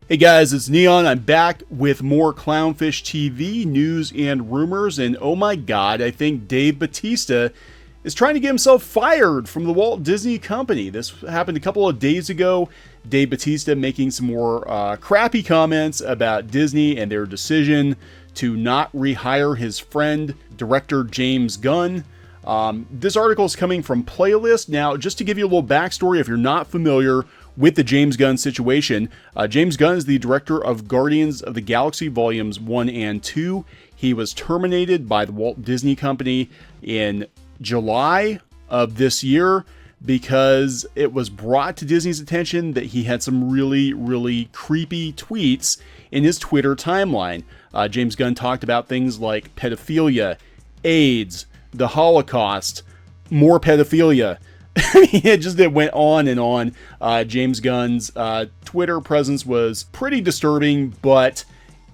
Hey guys, it's Neon. I'm back with more Clownfish TV news and rumors, and oh my god, I think Dave Bautista is trying to get himself fired from the Walt Disney Company. This happened a couple of days ago. Dave Bautista making some more crappy comments about Disney and their decision to not rehire his friend, director James Gunn. This article is coming from Playlist. Now, just to give you a little backstory, if you're not familiar with the James Gunn situation, James Gunn is the director of Guardians of the Galaxy Volumes 1 and 2. He was terminated by the Walt Disney Company in July of this year because it was brought to Disney's attention that he had some really creepy tweets in his Twitter timeline. James Gunn talked about things like pedophilia, AIDS, the Holocaust, more pedophilia. It went on and on. James Gunn's Twitter presence was pretty disturbing, but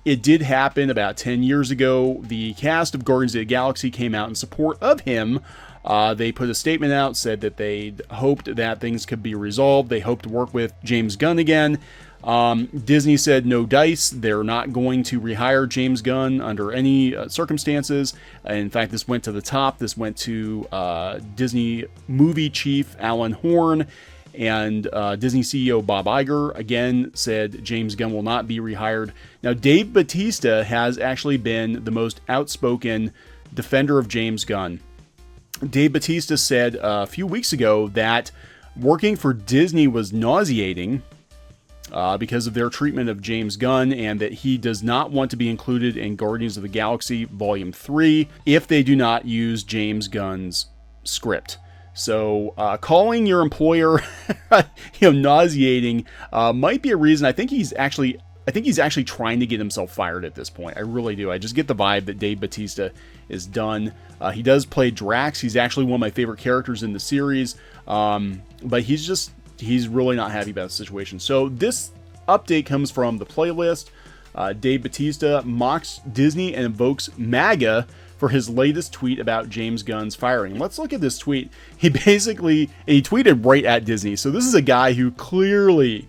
it did happen about 10 years ago. The cast of Guardians of the Galaxy came out in support of him. They put a statement out, said that they hoped that things could be resolved. They hoped to work with James Gunn again. Disney said no dice. They're not going to rehire James Gunn under any circumstances. In fact, this went to the top. This went to Disney movie chief Alan Horn, and Disney CEO Bob Iger again said James Gunn will not be rehired. Now, Dave Bautista has actually been the most outspoken defender of James Gunn. Dave Bautista said a few weeks ago that working for Disney was nauseating because of their treatment of James Gunn, and that he does not want to be included in Guardians of the Galaxy Volume 3 if they do not use James Gunn's script. So calling your employer nauseating might be a reason. I think he's actually trying to get himself fired at this point. I really do. I just get the vibe that Dave Bautista is done. He does play Drax. He's actually one of my favorite characters in the series, but he's really not happy about the situation. So this update comes from the Playlist. Dave Bautista mocks Disney and invokes MAGA for his latest tweet about James Gunn's firing. Let's look at this tweet. He tweeted right at Disney. So this is a guy who clearly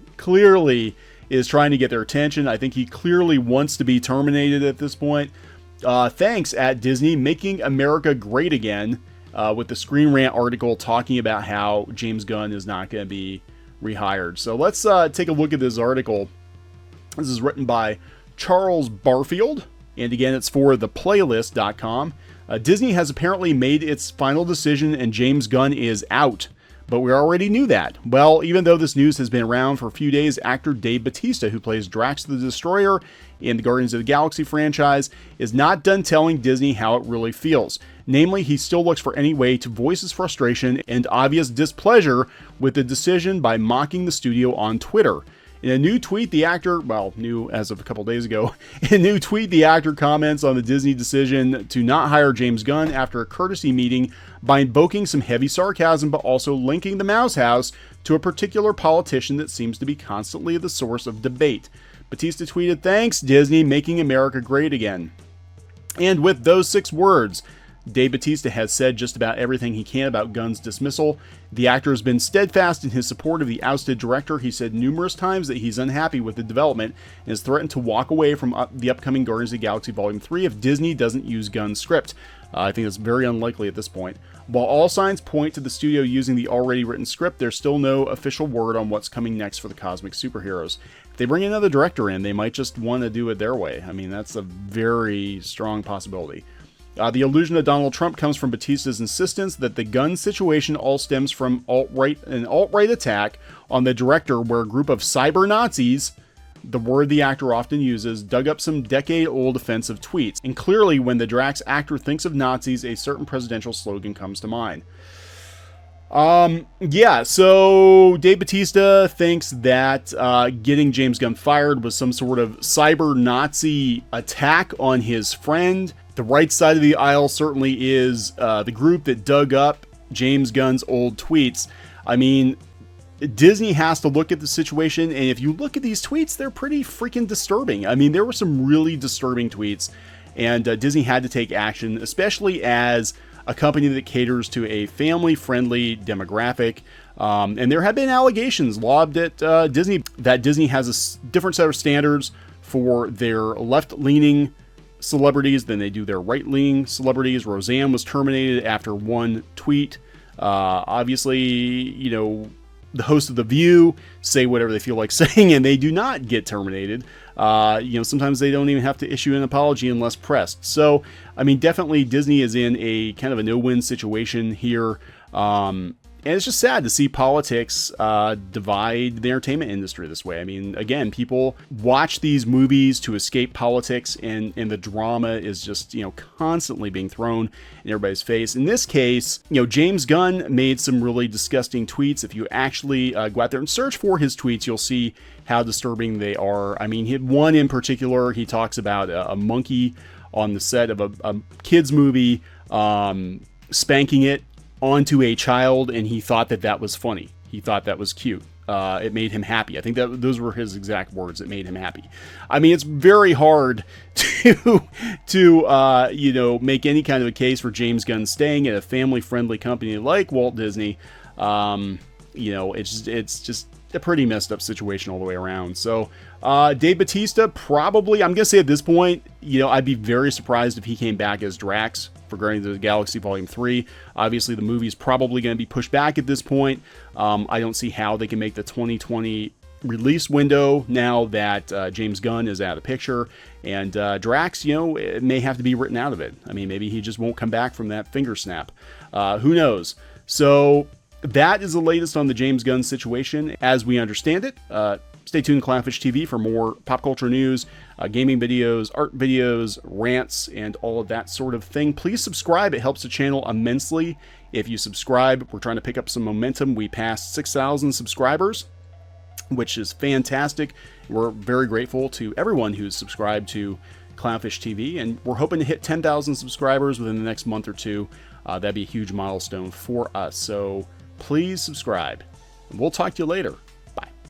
is trying to get their attention. I think he clearly wants to be terminated at this point. Thanks at Disney, making America great again. With the Screen Rant article talking about how James Gunn is not going to be rehired. So let's take a look at this article. This is written by Charles Barfield, and again, it's for theplaylist.com. Disney has apparently made its final decision and James Gunn is out. But we already knew that. Well, even though this news has been around for a few days, actor Dave Bautista, who plays Drax the Destroyer in the Guardians of the Galaxy franchise, is not done telling Disney how it really feels. Namely, he still looks for any way to voice his frustration and obvious displeasure with the decision by mocking the studio on Twitter. In a new tweet, the actor, new as of a couple days ago, in a new tweet, the actor comments on the Disney decision to not hire James Gunn after a courtesy meeting by invoking some heavy sarcasm, but also linking the Mouse House to a particular politician that seems to be constantly the source of debate. Bautista tweeted, "Thanks, Disney, making America great again." And with those 6 words, Dave Bautista has said just about everything he can about Gunn's dismissal. The actor has been steadfast in his support of the ousted director. He said numerous times that he's unhappy with the development and has threatened to walk away from the upcoming Guardians of the Galaxy Volume 3 if Disney doesn't use Gunn's script. I think it's very unlikely at this point. While all signs point to the studio using the already written script, there's still no official word on what's coming next for the cosmic superheroes. If they bring another director in, they might just want to do it their way. I mean, that's a very strong possibility. The illusion of Donald Trump comes from Bautista's insistence that the Gunn situation all stems from an alt-right attack on the director, where a group of cyber Nazis, the word the actor often uses, dug up some decade-old offensive tweets. And clearly, when the Drax actor thinks of Nazis, a certain presidential slogan comes to mind. So Dave Bautista thinks that getting James Gunn fired was some sort of cyber Nazi attack on his friend. The right side of the aisle certainly is the group that dug up James Gunn's old tweets. I mean, Disney has to look at the situation, and if you look at these tweets, they're pretty freaking disturbing. I mean, there were some really disturbing tweets, and Disney had to take action, especially as a company that caters to a family-friendly demographic. And there have been allegations lobbed at Disney that Disney has a different set of standards for their left-leaning celebrities than they do their right-leaning celebrities. Roseanne was terminated after one tweet. Obviously, you know, the hosts of The View say whatever they feel like saying, and they do not get terminated. You know, sometimes they don't even have to issue an apology unless pressed. So, I mean, definitely Disney is in a kind of a no-win situation here. And it's just sad to see politics divide the entertainment industry this way. I mean, again, people watch these movies to escape politics, and the drama is just, you know, constantly being thrown in everybody's face. In this case, you know, James Gunn made some really disgusting tweets. If you actually go out there and search for his tweets, you'll see how disturbing they are. I mean, he had one in particular. He talks about a monkey on the set of a kid's movie spanking it onto a child, and he thought that that was funny. He thought that was cute. It made him happy. I think that those were his exact words. It made him happy. I mean, it's very hard to you know, make any kind of a case for James Gunn staying at a family-friendly company like Walt Disney. You know, it's just a pretty messed up situation all the way around. So, Dave Bautista, probably, I'm gonna say at this point, you know, I'd be very surprised if he came back as Drax for Guardians of the Galaxy Volume 3. Obviously, the movie's probably going to be pushed back at this point. I don't see how they can make the 2020 release window now that James Gunn is out of the picture. And Drax, you know, it may have to be written out of it. I mean, maybe he just won't come back from that finger snap. Who knows? So that is the latest on the James Gunn situation as we understand it. Stay tuned to Clownfish TV for more pop culture news, gaming videos, art videos, rants, and all of that sort of thing. Please subscribe. It helps the channel immensely. If you subscribe, we're trying to pick up some momentum. We passed 6,000 subscribers, which is fantastic. We're very grateful to everyone who's subscribed to Clownfish TV, and we're hoping to hit 10,000 subscribers within the next month or two. That'd be a huge milestone for us. So please subscribe. We'll talk to you later.